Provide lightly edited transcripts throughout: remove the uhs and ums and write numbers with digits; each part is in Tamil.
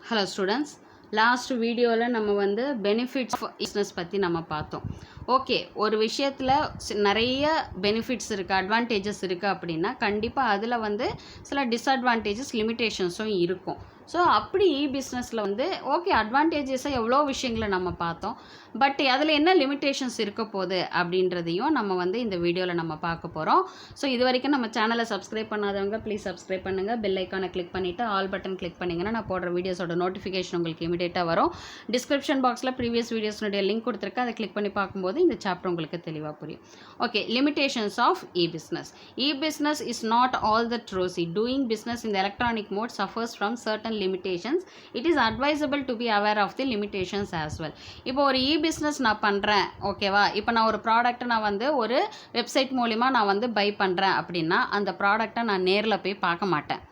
Hello students, last video நம்ம வந்து benefits of business பற்றி நம்ம பார்த்தோம். ஓகே, ஒரு விஷயத்தில் நிறைய பெனிஃபிட்ஸ் இருக்குது, அட்வான்டேஜஸ் இருக்குது அப்படின்னா கண்டிப்பாக அதில் வந்து சில டிஸ்அட்வான்டேஜஸ் லிமிட்டேஷன்ஸும் இருக்கும். ஸோ அப்படி பிஸ்னஸில் வந்து ஓகே அட்வான்டேஜஸை எவ்வளோ விஷயங்களை நம்ம பார்த்தோம், பட் அதில் என்ன லிமிட்டேஷன்ஸ் இருக்க போகுது அப்படின்றதையும் நம்ம வந்து இந்த வீடியோவில் நம்ம பார்க்க போகிறோம். ஸோ இது வரைக்கும் நம்ம சேனலை சப்ஸ்கிரைப் பண்ணாதவங்க ப்ளீஸ் சப்ஸ்கிரைப் பண்ணுங்கள், பெல் ஐக்கானை கிளிக் பண்ணிவிட்டு ஆல் பட்டன் கிளிக் பண்ணிங்கன்னா நான் போடுற வீடியோஸோட நோட்டிஃபிகேஷன் உங்களுக்கு இமீடியட்டாக வரும். டிஸ்கிரிப்ஷன் பாக்ஸில் ப்ரீவியஸ் வீடியோஸ்னுடைய லிங்க் கொடுத்துருக்கேன், அதை கிளிக் பண்ணி பார்க்கும்போது இந்த சாப்டர் உங்களுக்கு தெளிவாக புரியும். Okay, limitations of e-business. E-business is not all that rosy. Doing business in the electronic mode suffers from certain limitations. It is advisable to be aware of the limitations as well. இப்போ ஒரு e-business நான் பண்ணுறேன், ஓகேவா, இப்போ நான் ஒரு ப்ராடக்ட்டை நான் வந்து ஒரு வெப்சைட் மூலிமா நான் வந்து பை பண்ணுறேன் அப்படின்னா அந்த ப்ராடக்ட்டை நான் நேரில் போய் பார்க்க மாட்டேன்.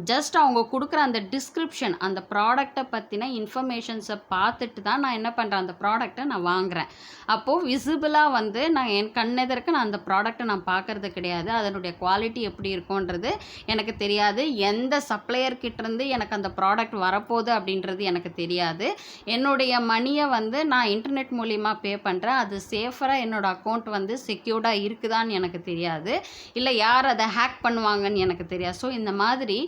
ஜஸ்ட் அவங்க கொடுக்குற அந்த டிஸ்கிரிப்ஷன், அந்த ப்ராடக்டை பற்றின இன்ஃபர்மேஷன்ஸை பார்த்துட்டு தான் நான் என்ன பண்ணுறேன், அந்த ப்ராடக்டை நான் வாங்குகிறேன். அப்போது விசிபிளாக வந்து நான் என் கண்ணெதற்கு நான் அந்த ப்ராடக்டை நான் பார்க்குறது கிடையாது. அதனுடைய குவாலிட்டி எப்படி இருக்கும்ன்றது எனக்கு தெரியாது. எந்த சப்ளையர்கிட்டேருந்து எனக்கு அந்த ப்ராடக்ட் வரப்போகுது அப்படின்றது எனக்கு தெரியாது. என்னுடைய மணியை வந்து நான் இன்டர்நெட் மூலிமா பே பண்ணுறேன், அது சேஃபராக என்னோடய அக்கௌண்ட் வந்து செக்யூர்டாக இருக்குதான்னு எனக்கு தெரியாது, இல்லை யார் அதை ஹேக் பண்ணுவாங்கன்னு எனக்கு தெரியாது. ஸோ இந்த மாதிரி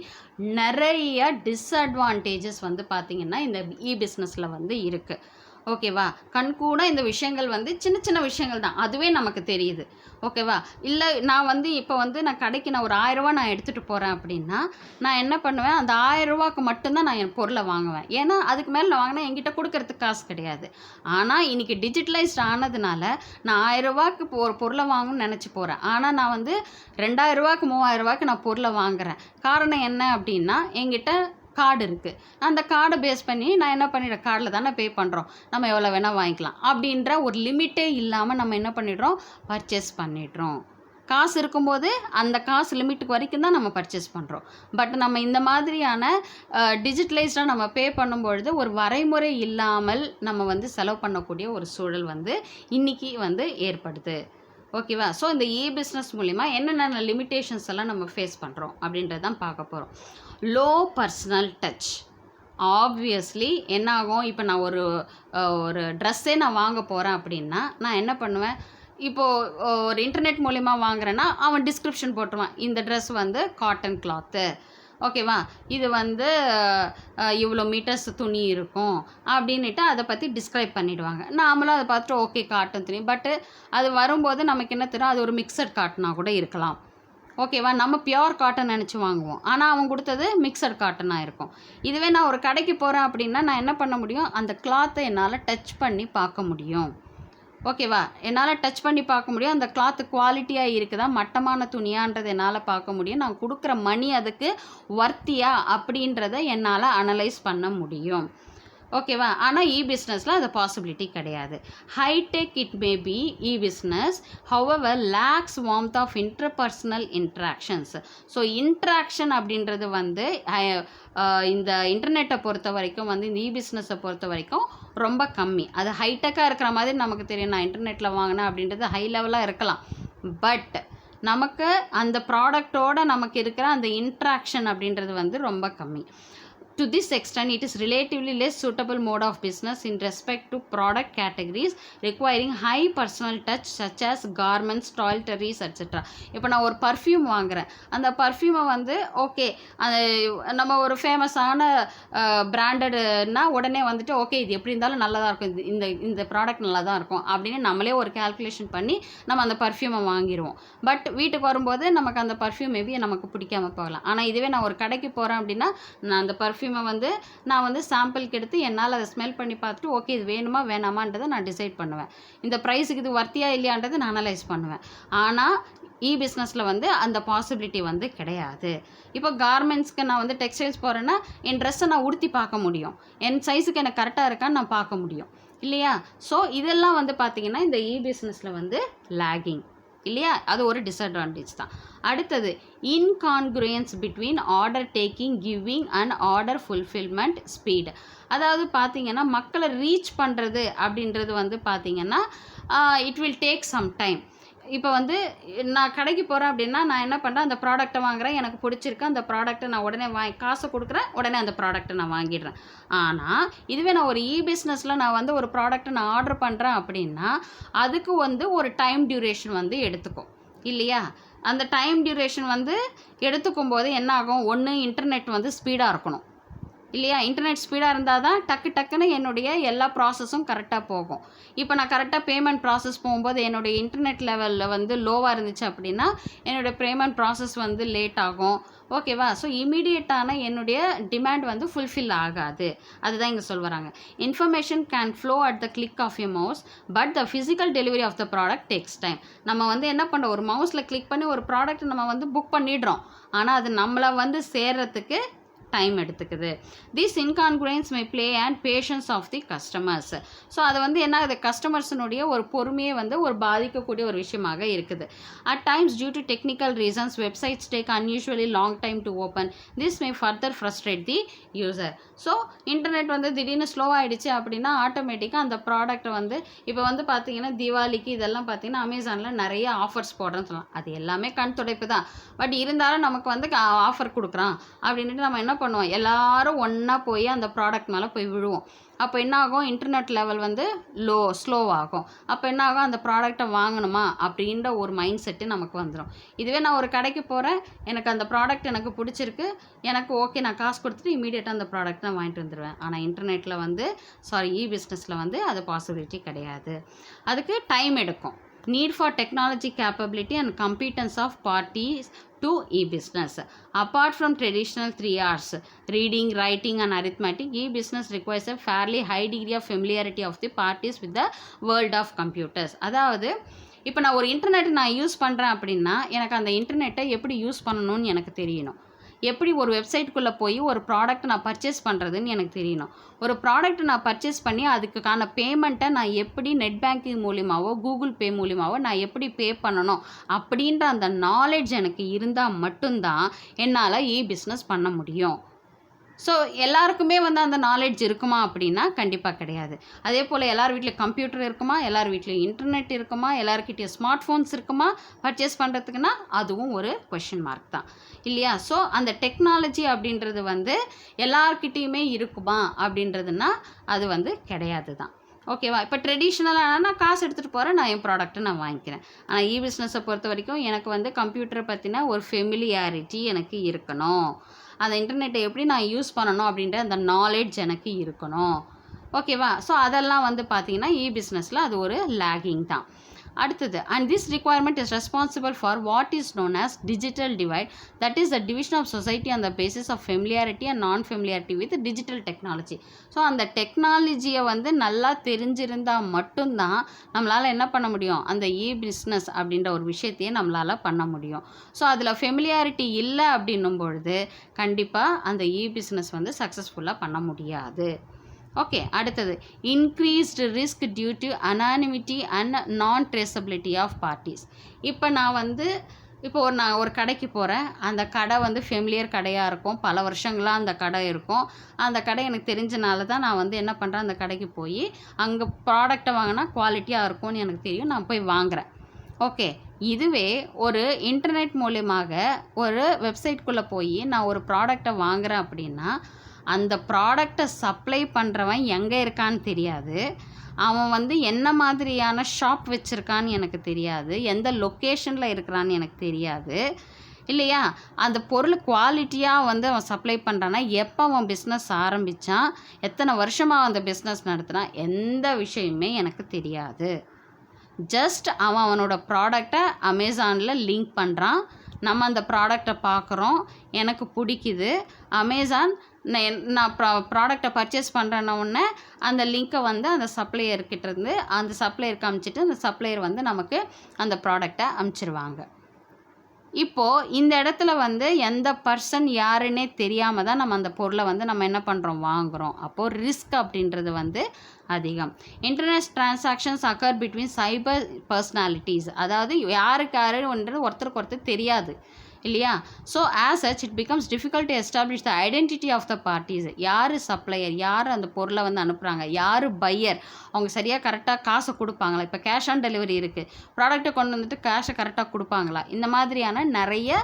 நிறைய டிஸ்அட்வான்டேஜஸ் வந்து பார்த்திங்கன்னா இந்த இ-பிஸ்னஸில் வந்து இருக்குது. ஓகேவா, கண்கூட இந்த விஷயங்கள் வந்து சின்ன சின்ன விஷயங்கள் தான், அதுவே நமக்கு தெரியுது. ஓகேவா, இல்லை நான் வந்து இப்போ வந்து நான் கடைக்கு நான் ஒரு 1000 ரூபா நான் எடுத்துகிட்டு போகிறேன் அப்படின்னா நான் என்ன பண்ணுவேன், அந்த 1000 ரூபாய்க்கு மட்டும்தான் நான் என் பொருளை வாங்குவேன். ஏன்னா அதுக்கு மேலே நான் வாங்கினா என்கிட்ட கொடுக்கறதுக்கு காசு கிடையாது. ஆனால் இன்றைக்கி டிஜிட்டலைஸ்ட் ஆனதுனால நான் 1000 ரூபாய்க்கு ஒரு பொருளை வாங்கணும்னு நினச்சி போகிறேன், ஆனால் நான் வந்து 2000 ரூபாய்க்கு 3000 ரூபாய்க்கு நான் பொருளை வாங்குகிறேன். காரணம் என்ன அப்படின்னா என்கிட்ட கார்டு இருக்குது, அந்த கார்டை பேஸ் பண்ணி நான் என்ன பண்ணிடுறேன், கார்டில் தானே பே பண்ணுறோம், நம்ம எவ்வளோ வேணால் வாங்கிக்கலாம் அப்படின்ற ஒரு லிமிட்டே இல்லாமல் நம்ம என்ன பண்ணிடுறோம், பர்ச்சேஸ் பண்ணிடுறோம். காசு இருக்கும்போது அந்த காசு லிமிட்டுக்கு வரைக்கும் தான் நம்ம பர்ச்சேஸ் பண்ணுறோம். பட் நம்ம இந்த மாதிரியான டிஜிட்டலைஸ்டாக நம்ம பே பண்ணும்பொழுது ஒரு வரைமுறை இல்லாமல் நம்ம வந்து செலவு பண்ணக்கூடிய ஒரு சூழல் வந்து இன்றைக்கி வந்து ஏற்படுது. ஓகேவா, ஸோ இந்த இ-பிஸ்னஸ் மூலிமா என்னென்ன லிமிட்டேஷன்ஸ் எல்லாம் நம்ம ஃபேஸ் பண்ணுறோம் அப்படின்றது தான் பார்க்க போகிறோம். Low personal touch. ஆப்வியஸ்லி என்ன ஆகும், இப்போ நான் ஒரு ட்ரெஸ்ஸே நான் வாங்க போகிறேன் அப்படின்னா நான் என்ன பண்ணுவேன், இப்போது ஒரு இன்டர்நெட் மூலிமா வாங்குறேன்னா அவன் டிஸ்கிரிப்ஷன் போட்டுருவான், இந்த ட்ரெஸ் வந்து காட்டன் கிளாத்து, ஓகேவா, இது வந்து இவ்வளோ மீட்டர்ஸ் துணி இருக்கும் அப்படின்ட்டு அதை பற்றி டிஸ்கிரைப் பண்ணிவிடுவாங்க. நாமளும் அதை பார்த்துட்டு ஓகே காட்டன் துணி, பட்டு அது வரும்போது நமக்கு என்ன தெரியும், அது ஒரு மிக்சட் காட்டனாக கூட இருக்கலாம். ஓகேவா, நம்ம பியோர் காட்டன் நினச்சி வாங்குவோம், ஆனால் அவன் கொடுத்தது மிக்சட் காட்டனாக இருக்கும். இதுவே நான் ஒரு கடைக்கு போகிறேன் அப்படின்னா நான் என்ன பண்ண முடியும், அந்த கிளாத்தை என்னால் டச் பண்ணி பார்க்க முடியும். ஓகேவா, என்னால் டச் பண்ணி பார்க்க முடியும், அந்த கிளாத்து குவாலிட்டியாக இருக்குதா, மட்டமான துணியான்றது என்னால் பார்க்க முடியும், நான் கொடுக்குற மணி அதுக்கு வர்த்தியா அப்படின்றத என்னால் அனலைஸ் பண்ண முடியும். ஓகேவா, ஆனால் இ-பிஸ்னஸில் அது பாசிபிலிட்டி கிடையாது. Hi-tech it may be e-business, however lacks warmth of interpersonal interactions. So interaction அப்படின்றது வந்து இந்த இன்டர்நெட்டை பொறுத்த வரைக்கும் வந்து இந்த இ-பிஸ்னஸை பொறுத்த வரைக்கும் ரொம்ப கம்மி. அது ஹைடெக்காக இருக்கிற மாதிரி நமக்கு தெரியும், நான் இன்டர்நெட்டில் வாங்கினேன் அப்படின்றது ஹை லெவலாக இருக்கலாம், பட் நமக்கு அந்த ப்ராடக்டோடு நமக்கு இருக்கிற அந்த இன்ட்ராக்ஷன் அப்படின்றது வந்து ரொம்ப கம்மி. To this extent, it is relatively less suitable mode of business in respect to product categories requiring high personal touch such as garments, toiletries, etc. இப்போ நான் ஒரு பர்ஃப்யூம் வாங்குகிறேன், அந்த பர்ஃப்யூமை வந்து ஓகே நம்ம ஒரு ஃபேமஸான பிராண்டட்னா உடனே வந்துட்டு ஓகே இது எப்படி இருந்தாலும் நல்லா தான் இருக்கும், இந்த ப்ராடக்ட் நல்லா தான் இருக்கும் அப்படின்னு நம்மளே ஒரு கால்குலேஷன் பண்ணி நம்ம அந்த பர்ஃப்யூமை வாங்கிடுவோம். பட் வீட்டுக்கு வரும்போது நமக்கு அந்த பர்ஃப்யூம் மேபி நமக்கு பிடிக்காம போகலாம். ஆனால் இதுவே நான் ஒரு கடைக்கு போகிறேன் அப்படின்னா நான் அந்த பர்ஃப்யூமை வந்து நான் வந்து சாம்பிளுக்கு எடுத்து என்னால் அதை ஸ்மெல் பண்ணி பார்த்துட்டு ஓகே இது வேணுமா வேணாமான்றதை நான் டிசைட் பண்ணுவேன், இந்த ப்ரைஸுக்கு இது வர்த்தியா இல்லையான்றதை நான் அனலைஸ் பண்ணுவேன். ஆனால் இ-பிஸ்னஸில் வந்து அந்த பாசிபிலிட்டி வந்து கிடையாது. இப்போ கார்மெண்ட்ஸ்க்கு நான் வந்து டெக்ஸ்டைல்ஸ் போகிறேன்னா என் ட்ரெஸ்ஸை நான் உடுத்தி பார்க்க முடியும், என் சைஸுக்கு எனக்கு கரெக்டாக இருக்கான்னு நான் பார்க்க முடியும் இல்லையா. ஸோ இதெல்லாம் வந்து பார்த்திங்கன்னா இந்த இ-பிஸ்னஸில் வந்து லேகிங் இல்லையா, அது ஒரு டிஸ்அட்வான்டேஜ் தான். அடுத்தது incongruence between order taking, giving and order fulfilment speed. அதாவது பார்த்திங்கன்னா மக்களை ரீச் பண்ணுறது அப்படின்றது வந்து பார்த்திங்கன்னா it will take some time. இப்போ வந்து நான் கடைக்கு போகிறேன் அப்படின்னா நான் என்ன பண்ணுறேன், அந்த ப்ராடக்ட்டை வாங்குகிறேன், எனக்கு பிடிச்சிருக்கு, அந்த ப்ராடக்ட்டை நான் உடனே காசை கொடுக்குறேன், உடனே அந்த ப்ராடக்ட்டை நான் வாங்கிடுறேன். ஆனால் இதுவே நான் ஒரு பிஸ்னஸில் நான் வந்து ஒரு ப்ராடக்ட்டை நான் ஆர்டர் பண்ணுறேன் அப்படின்னா அதுக்கு வந்து ஒரு டைம் டியூரேஷன் வந்து எடுத்துக்கும் இல்லையா? அந்த டைம் டியூரேஷன் வந்து எடுத்துக்கும் போது என்ன ஆகும், ஒன்று இன்டர்நெட் வந்து ஸ்பீடாக இருக்கணும் இல்லையா? இன்டர்நெட் ஸ்பீடாக இருந்தால் தான் டக்குன்னு என்னுடைய எல்லா ப்ராசஸும் கரெக்டாக போகும். இப்போ நான் கரெக்டாக பேமெண்ட் ப்ராசஸ் போகும்போது என்னுடைய இன்டர்நெட் லெவலில் வந்து லோவாக இருந்துச்சு அப்படின்னா என்னுடைய பேமெண்ட் ப்ராசஸ் வந்து லேட் ஆகும். ஓகேவா? ஸோ இமீடியட்டான என்னுடைய டிமாண்ட் வந்து ஃபுல்ஃபில் ஆகாது. அதுதான் இங்கே சொல்லுறாங்க. Information can flow at the click of you mouse but the physical delivery of the product takes time. நம்ம வந்து என்ன பண்ணுறோம், ஒரு மவுஸில் கிளிக் பண்ணி ஒரு ப்ராடக்ட் நம்ம வந்து புக் பண்ணிடுறோம். ஆனால் அது நம்மளை வந்து சேர்றதுக்கு டைம் எடுத்துக்குது. This incongruence may play and patience of the customers. So அது வந்து என்ன ஆகுது, கஸ்டமர்ஸினுடைய ஒரு பொறுமையை வந்து ஒரு பாதிக்கக்கூடிய ஒரு விஷயமாக இருக்குது. At times due to technical reasons websites take unusually long time to open. This may further frustrate the user. So internet வந்து திடீர்னு ஸ்லோவாகிடுச்சு அப்படின்னா ஆட்டோமேட்டிக்காக அந்த ப்ராடக்ட்டை வந்து இப்போ வந்து பார்த்தீங்கன்னா தீபாவளிக்கு இதெல்லாம் பார்த்தீங்கன்னா அமேசானில் நிறைய ஆஃபர்ஸ் போடுறேன்னு சொல்லலாம். அது எல்லாமே கண் துடைப்பு தான். பட் இருந்தாலும் நமக்கு வந்து ஆஃபர் கொடுக்குறான் அப்படின்ட்டு நம்ம என்ன பண்ணுவோம், எல்லாரும் ஒன்றா போய் அந்த ப்ராடக்ட் மேலே போய் விழுவோம். அப்போ என்ன ஆகும், இன்டர்நெட் லெவல் வந்து ஸ்லோவாகும். அப்போ என்ன ஆகும், அந்த ப்ராடக்டை வாங்கணுமா அப்படின்ற ஒரு மைண்ட் செட்டு நமக்கு வந்துடும். இதுவே நான் ஒரு கடைக்கு போகிறேன், எனக்கு அந்த ப்ராடக்ட் எனக்கு பிடிச்சிருக்கு, எனக்கு ஓகே, நான் காசு கொடுத்துட்டு இமீடியட்டாக அந்த ப்ராடக்ட் தான் வாங்கிட்டு வந்துடுவேன். ஆனால் இன்டர்நெட்டில் வந்து பிஸ்னஸில் வந்து அது பாசிபிலிட்டி கிடையாது. அதுக்கு டைம் எடுக்கும். Need for technology capability and competence of parties to e-business. Apart from traditional 3 R's, reading, writing and arithmetic, e-business requires a fairly high degree of familiarity of the parties with the world of computers. அதாவது இப்போ நான் ஒரு இன்டர்நெட் நான் யூஸ் பண்ணுறேன் அப்படின்னா எனக்கு அந்த இன்டர்நெட்டை எப்படி யூஸ் பண்ணணும்னு எனக்கு தெரியணும். எப்படி ஒரு வெப்சைட்டுக்குள்ளே போய் ஒரு ப்ராடக்ட் நான் பர்ச்சேஸ் பண்ணுறதுன்னு எனக்கு தெரியணும். ஒரு ப்ராடக்ட் நான் பர்ச்சேஸ் பண்ணி அதுக்கான பேமெண்ட்டை நான் எப்படி நெட் பேங்கிங் மூலிமாவோ கூகுள் பே மூலிமாவோ நான் எப்படி பே பண்ணணும் அப்படின்ற அந்த நாலேஜ் எனக்கு இருந்தால் மட்டும்தான் என்னால் பிஸ்னஸ் பண்ண முடியும். ஸோ எல்லாருக்குமே வந்து அந்த நாலேஜ் இருக்குமா அப்படின்னா கண்டிப்பாக கிடையாது. அதே போல் எல்லார் வீட்டில் கம்ப்யூட்டர் இருக்குமா, எல்லார் வீட்லேயும் இன்டர்நெட் இருக்குமா, எல்லாருக்கிட்டையும் ஸ்மார்ட் ஃபோன்ஸ் இருக்குமா பர்ச்சேஸ் பண்ணுறதுக்குன்னா அதுவும் ஒரு கொஷின் மார்க் தான் இல்லையா? ஸோ அந்த டெக்னாலஜி அப்படின்றது வந்து எல்லார்கிட்டேயுமே இருக்குமா அப்படின்றதுன்னா அது வந்து கிடையாது தான். ஓகேவா? இப்போ ட்ரெடிஷ்னலாக நான் காசு எடுத்துகிட்டு போகிறேன், நான் என் ப்ராடக்ட்டை நான் வாங்கிக்கிறேன். ஆனால் பிஸ்னஸை பொறுத்த வரைக்கும் எனக்கு வந்து கம்ப்யூட்டரை பற்றின ஒரு ஃபெமிலியாரிட்டி எனக்கு இருக்கணும். அந்த இன்டர்நெட்டை எப்படி நான் யூஸ் பண்ணணும் அப்படின்ற அந்த நாலேஜ் எனக்கு இருக்கணும். ஓகேவா? ஸோ அதெல்லாம் வந்து பார்த்திங்கன்னா பிஸ்னஸில் அது ஒரு லேகிங் தான். அடுத்தது, and this requirement is responsible for what is known as digital divide, that is the division of society on the basis of familiarity and non-familiarity with digital technology. So அந்த டெக்னாலஜியை வந்து நல்லா தெரிஞ்சிருந்தால் மட்டும்தான் நம்மளால் என்ன பண்ண முடியும், அந்த பிஸ்னஸ் அப்படின்ற ஒரு விஷயத்தையே நம்மளால் பண்ண முடியும். ஸோ அதில் ஃபெமிலியாரிட்டி இல்லை அப்படின்னும் பொழுது கண்டிப்பாக அந்த பிஸ்னஸ் வந்து சக்ஸஸ்ஃபுல்லாக பண்ண முடியாது. ஓகே, அடுத்தது, increased risk due to anonymity and non traceability of parties. இப்போ நான் ஒரு கடைக்கு போகிறேன், அந்த கடை வந்து ஃபெமிலியர் கடையாக இருக்கும், பல வருஷங்களாக அந்த கடை இருக்கும். அந்த கடை எனக்கு தெரிஞ்சனால தான் நான் வந்து என்ன பண்ணுறேன், அந்த கடைக்கு போய் அங்கே ப்ராடக்டை வாங்கினா குவாலிட்டியாக இருக்கும்னு எனக்கு தெரியும், நான் போய் வாங்குகிறேன். ஓகே, இதுவே ஒரு இன்டர்நெட் மூலியமாக ஒரு வெப்சைட்குள்ளே போய் நான் ஒரு ப்ராடக்டை வாங்குகிறேன் அப்படின்னா அந்த ப்ராடக்டை சப்ளை பண்ணுறவன் எங்கே இருக்கான்னு தெரியாது, அவன் வந்து என்ன மாதிரியான ஷாப் வச்சுருக்கான்னு எனக்கு தெரியாது, எந்த லொக்கேஷனில் இருக்கிறான்னு எனக்கு தெரியாது இல்லையா? அந்த பொருள் குவாலிட்டியாக வந்து அவன் சப்ளை பண்ணுறான்னா எப்போ அவன் பிஸ்னஸ் ஆரம்பித்தான், எத்தனை வருஷமாக அந்த பிஸ்னஸ் நடத்துகிறான், எந்த விஷயமே எனக்கு தெரியாது. ஜஸ்ட் அவனோட ப்ராடக்டை அமேசானில் லிங்க் பண்ணுறான், நம்ம அந்த ப்ராடக்டை பார்க்குறோம், எனக்கு பிடிக்குது, அமேசான் நான் ப்ராடக்டை பர்ச்சேஸ் பண்ணுறேன்ன உடனே அந்த லிங்க்கை வந்து அந்த சப்ளையர்கிட்டேருந்து அந்த சப்ளையருக்கு அனுப்பிச்சிட்டு அந்த சப்ளையர் வந்து நமக்கு அந்த ப்ராடக்டை அனுப்பிச்சிருவாங்க. இப்போது இந்த இடத்துல வந்து எந்த பர்சன் யாருன்னே தெரியாமல் தான் நம்ம அந்த பொருளை வந்து நம்ம என்ன பண்ணுறோம், வாங்குகிறோம். அப்போது ரிஸ்க் அப்படின்றது வந்து அதிகம். Internet transactions occur between cyber personalities, அதாவது யாருக்கு யாருன்றது ஒருத்தருக்கு ஒருத்தர் தெரியாது இல்லையா? So as such it becomes difficult to establish the identity of the parties. யார் சப்ளையர், யார் அந்த பொருளை வந்து அனுப்புகிறாங்க, யார் பையர், அவங்க சரியாக கரெக்டாக காசை கொடுப்பாங்களா? இப்போ கேஷ் ஆன் டெலிவரி இருக்குது, ப்ராடக்ட்டை கொண்டு வந்துட்டு கேஷை கரெக்டாக கொடுப்பாங்களா? இந்த மாதிரியான நிறைய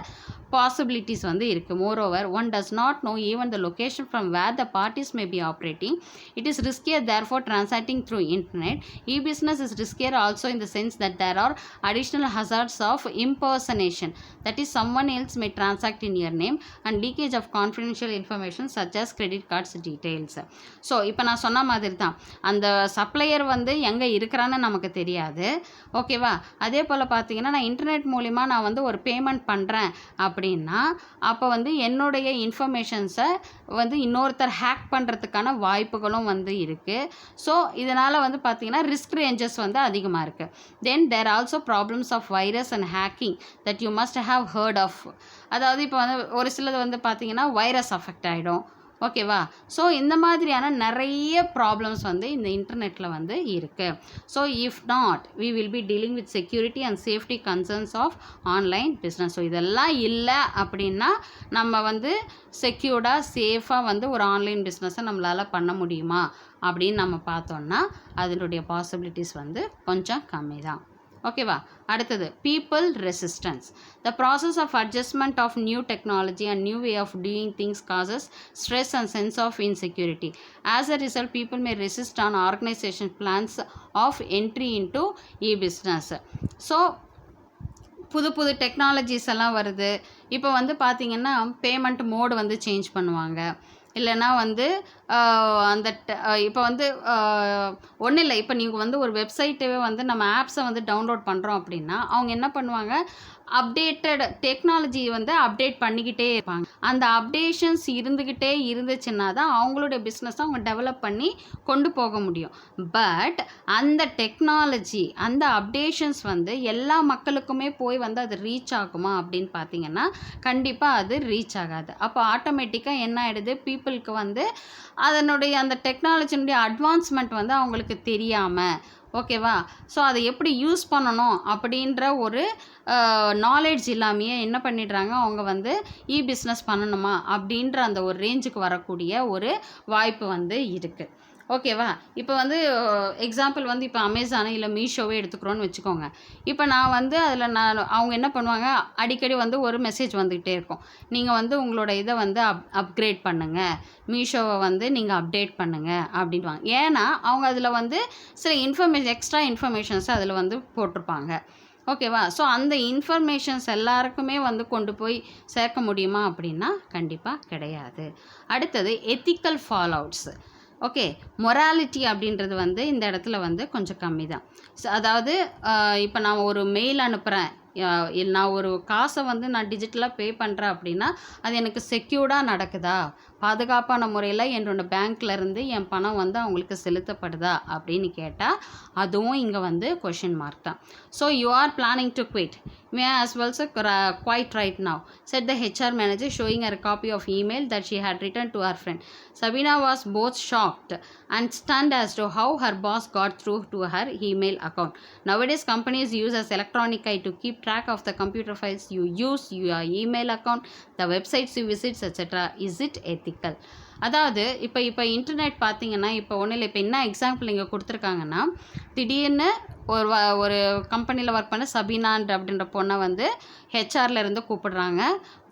possibilities வந்து இருக்குது. Moreover, one does not know even the location from where the parties may be operating. It is riskier therefore transacting through internet. E-business is riskier also in the sense that there are additional hazards of impersonation, that is someone else may transact in your name, and leakage of confidential information such as credit cards details. So இப்போ நான் சொன்ன மாதிரி தான், அந்த சப்ளையர் வந்து எங்கே இருக்கிறான்னு நமக்கு தெரியாது. ஓகேவா? அதே போல் பார்த்தீங்கன்னா நான் இன்டர்நெட் மூலிமா நான் வந்து ஒரு பேமெண்ட் பண்ணுறேன் அப்படின்னா அப்போ வந்து என்னுடைய இன்ஃபர்மேஷன்ஸை வந்து இன்னொருத்தர் ஹேக் பண்ணுறதுக்கான வாய்ப்புகளும் வந்து இருக்குது. ஸோ இதனால் வந்து பார்த்திங்கன்னா ரிஸ்க் ரேஞ்சஸ் வந்து அதிகமாக இருக்குது. Then there also problems of virus and hacking that you must have heard of. அதாவது இப்போ வந்து ஒரு சிலது வந்து பார்த்திங்கன்னா வைரஸ் அஃபெக்ட் ஆகிடும். ஓகேவா? ஸோ இந்த மாதிரியான நிறைய ப்ராப்ளம்ஸ் வந்து இந்த இன்டர்நெட்டில் வந்து இருக்குது. So if not we will be dealing with security and safety concerns of online business. So இதெல்லாம் இல்லை அப்படின்னா நம்ம வந்து செக்யூர்டாக சேஃபாக வந்து ஒரு ஆன்லைன் பிஸ்னஸை நம்மளால் பண்ண முடியுமா அப்படின்னு நம்ம பார்த்தோன்னா அதனுடைய பாசிபிலிட்டிஸ் வந்து கொஞ்சம் கம்மி தான். ஓகேவா? அடுத்தது people resistance. The process of adjustment of new technology and new way of doing things causes stress and sense of insecurity. As a result people may resist an organisation plans of entry into e-business. So புது புது டெக்னாலஜிஸ் எல்லாம் வருது. இப்போ வந்து பார்த்திங்கன்னா பேமெண்ட் மோடு வந்து சேஞ்ச் பண்ணுவாங்க, இல்லைனா வந்து அந்த இப்போ வந்து ஒன்றும் இல்லை, இப்போ நீங்கள் வந்து ஒரு வெப்சைட்டவே வந்து நம்ம ஆப்ஸை வந்து டவுன்லோட் பண்ணுறோம் அப்படின்னா அவங்க என்ன பண்ணுவாங்க, அப்டேட்டட் டெக்னாலஜி வந்து அப்டேட் பண்ணிக்கிட்டே இருப்பாங்க. அந்த அப்டேஷன்ஸ் இருந்துக்கிட்டே இருந்துச்சுன்னா தான் அவங்களுடைய பிஸ்னஸை அவங்க டெவலப் பண்ணி கொண்டு போக முடியும். பட் அந்த டெக்னாலஜி அந்த அப்டேஷன்ஸ் வந்து எல்லா மக்களுக்குமே போய் வந்து அது ரீச் ஆகுமா அப்படின்னு பார்த்தீங்கன்னா கண்டிப்பாக அது ரீச் ஆகாது. அப்போ ஆட்டோமேட்டிக்காக என்ன ஆகிடுது, பீப்புளுக்கு வந்து அதனுடைய அந்த டெக்னாலஜினுடைய அட்வான்ஸ்மெண்ட் வந்து அவங்களுக்கு தெரியாமல், ஓகேவா, ஸோ அதை எப்படி யூஸ் பண்ணணும் அப்படின்ற ஒரு நாலேஜ் இல்லாமையே என்ன பண்ணிடுறாங்க, அவங்க வந்து இ-பிஸ்னஸ் பண்ணணுமா அப்படின்ற அந்த ஒரு ரேஞ்சுக்கு வரக்கூடிய ஒரு வாய்ப்பு வந்து இருக்குது. ஓகேவா? இப்போ வந்து எக்ஸாம்பிள் வந்து இப்போ அமேசானு இல்லை மீஷோவே எடுத்துக்கிறோன்னு வச்சுக்கோங்க. இப்போ நான் வந்து அதில் அவங்க என்ன பண்ணுவாங்க, அடிக்கடி வந்து ஒரு மெசேஜ் வந்துக்கிட்டே இருக்கும், நீங்கள் வந்து உங்களோட இதை வந்து அப்கிரேட் பண்ணுங்கள், மீஷோவை வந்து நீங்கள் அப்டேட் பண்ணுங்கள் அப்படின்வாங்க. ஏன்னா அவங்க அதில் வந்து சில எக்ஸ்ட்ரா இன்ஃபர்மேஷன்ஸ் அதில் வந்து போட்டிருப்பாங்க. ஓகேவா? ஸோ அந்த இன்ஃபர்மேஷன்ஸ் எல்லாருக்குமே வந்து கொண்டு போய் சேர்க்க முடியுமா அப்படின்னா கண்டிப்பாக கிடையாது. அடுத்தது எத்திக்கல் ஃபாலோஅவுட்ஸ். ஓகே, மொராலிட்டி அப்படின்றது வந்து இந்த இடத்துல வந்து கொஞ்சம் கம்மி தான். அதாவது இப்போ நான் ஒரு மெயில் அனுப்புகிறேன், நான் ஒரு காசை வந்து நான் டிஜிட்டலாக பே பண்ணுறேன் அப்படின்னா அது எனக்கு செக்யூர்டாக நடக்குதா, பாதுகாப்பான முறையில் என்னோடய பேங்க்லேருந்து என் பணம் வந்து அவங்களுக்கு செலுத்தப்படுதா அப்படின்னு கேட்டால் அதுவும் இங்கே வந்து கொஷின் மார்க் தான். So you are planning to quit May as well as quite right now, said the HR manager showing her a copy of email that she had written to her friend. Sabina was both shocked and stunned as to how her boss got through to her email account. Nowadays companies use as electronic eye to keep track of the computer files you use, your email account, the websites you visit, etc. Is it ethical? அதாவது இப்போ இன்டர்நெட் பார்த்தீங்கன்னா இப்போ ஒன்றும் இல்லை, இப்போ என்ன எக்ஸாம்பிள் இங்கே கொடுத்துருக்காங்கன்னா திடீர்னு ஒரு கம்பெனியில் ஒர்க் பண்ண சபீனான்ற அப்படின்ற பொண்ணை வந்து ஹெச்ஆர்லேருந்து கூப்பிடுறாங்க.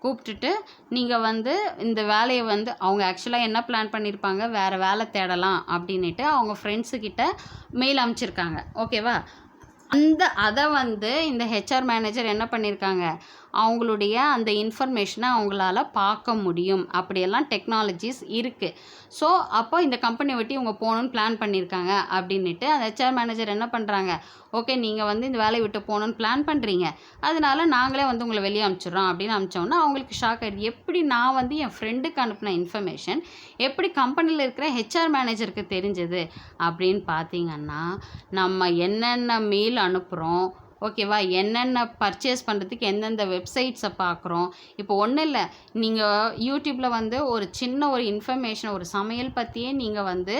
கூப்பிட்டுட்டு நீங்கள் வந்து இந்த வேலையை வந்து அவங்க ஆக்சுவலாக என்ன பிளான் பண்ணியிருப்பாங்க, வேறு வேலை தேடலாம் அப்படின்ட்டு அவங்க ஃப்ரெண்ட்ஸுக்கிட்ட மெயில் அனுப்பிச்சிருக்காங்க. ஓகேவா? அதை வந்து இந்த ஹெச்ஆர் மேனேஜர் என்ன பண்ணியிருக்காங்க, அவங்களுடைய அந்த இன்ஃபர்மேஷனை அவங்களால பார்க்க முடியும். அப்படியெல்லாம் டெக்னாலஜிஸ் இருக்குது. ஸோ அப்போ இந்த கம்பெனியை விட்டு இவங்க போகணுன்னு பிளான் பண்ணியிருக்காங்க அப்படின்ட்டு அந்த ஹெச்ஆர் மேனேஜர் என்ன பண்ணுறாங்க, ஓகே நீங்கள் வந்து இந்த வேலையை விட்டு போகணுன்னு பிளான் பண்ணுறீங்க, அதனால நாங்களே வந்து உங்களை வெளியே அனுப்பிச்சிட்றோம் அப்படின்னு அனுப்பிச்சோன்னா அவங்களுக்கு ஷாக் ஆகிடுது. எப்படி நான் வந்து என் ஃப்ரெண்டுக்கு அனுப்பின இன்ஃபர்மேஷன் எப்படி கம்பெனியில் இருக்கிற ஹெச்ஆர் மேனேஜருக்கு தெரிஞ்சது அப்படின்னு பார்த்தீங்கன்னா நம்ம என்னென்ன மெயில் அனுப்புகிறோம், ஓகேவா, என்னென்ன பர்ச்சேஸ் பண்ணுறதுக்கு எந்தெந்த வெப்சைட்ஸை பார்க்குறோம். இப்போ ஒன்றும் இல்லை, நீங்கள் யூடியூப்பில் வந்து ஒரு சின்ன ஒரு இன்ஃபர்மேஷன் ஒரு சமையல் பற்றியே நீங்கள் வந்து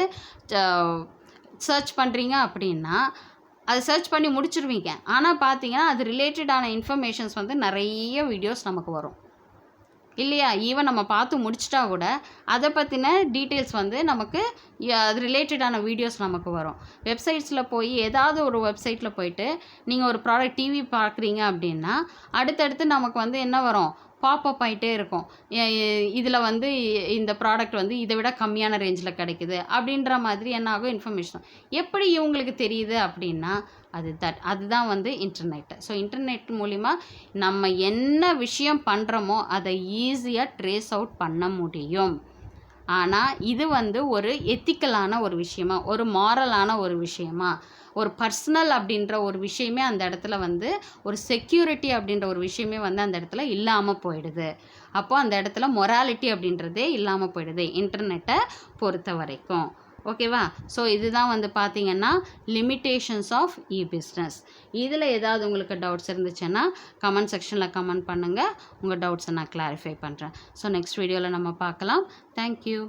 சர்ச் பண்ணுறீங்க அப்படின்னா அதை சர்ச் பண்ணி முடிச்சிருவீங்க. ஆனால் பார்த்தீங்கன்னா அது ரிலேட்டடான இன்ஃபர்மேஷன்ஸ் வந்து நிறைய வீடியோஸ் நமக்கு வரும் இல்லையா? ஈவன் நம்ம பார்த்து முடிச்சிட்டா கூட அதை பற்றின டீட்டெயில்ஸ் வந்து நமக்கு அது ரிலேட்டடான வீடியோஸ் நமக்கு வரும். வெப்சைட்ஸில் போய் ஏதாவது ஒரு வெப்சைட்டில் போயிட்டு நீங்கள் ஒரு ப்ராடக்ட் டிவி பார்க்குறீங்க அப்படின்னா அடுத்தடுத்து நமக்கு வந்து என்ன வரும், பாப்அப் ஆகிட்டே இருக்கும். இதில் வந்து இந்த ப்ராடக்ட் வந்து இதை விட கம்மியான ரேஞ்சில் கிடைக்குது அப்படின்ற மாதிரி என்ன ஆகும் இன்ஃபர்மேஷன். எப்படி இவங்களுக்கு தெரியுது அப்படின்னா அதுதான் வந்து இன்டர்நெட்டு. ஸோ இன்டர்நெட் மூலிமா நம்ம என்ன விஷயம் பண்ணுறோமோ அதை ஈஸியாக ட்ரேஸ் அவுட் பண்ண முடியும். ஆனால் இது வந்து ஒரு எத்திக்கலான ஒரு விஷயமா, ஒரு மாரலான ஒரு விஷயமா, ஒரு பர்சனல் அப்படின்ற ஒரு விஷயமே அந்த இடத்துல வந்து ஒரு செக்யூரிட்டி அப்படின்ற ஒரு விஷயமே வந்து அந்த இடத்துல இல்லாமல் போயிடுது. அப்போது அந்த இடத்துல மொராலிட்டி அப்படின்றதே இல்லாமல் போயிடுது இன்டர்நெட்டை பொறுத்த வரைக்கும். ஓகேவா? ஸோ இதுதான் வந்து பார்த்திங்கன்னா லிமிட்டேஷன்ஸ் ஆஃப் பிஸ்னஸ். இதில் ஏதாவது உங்களுக்கு டவுட்ஸ் இருந்துச்சுன்னா கமெண்ட் செக்ஷனில் கமெண்ட் பண்ணுங்கள். உங்கள் டவுட்ஸை நான் கிளாரிஃபை பண்ணுறேன். ஸோ நெக்ஸ்ட் வீடியோவில் நம்ம பார்க்கலாம். தேங்க்யூ.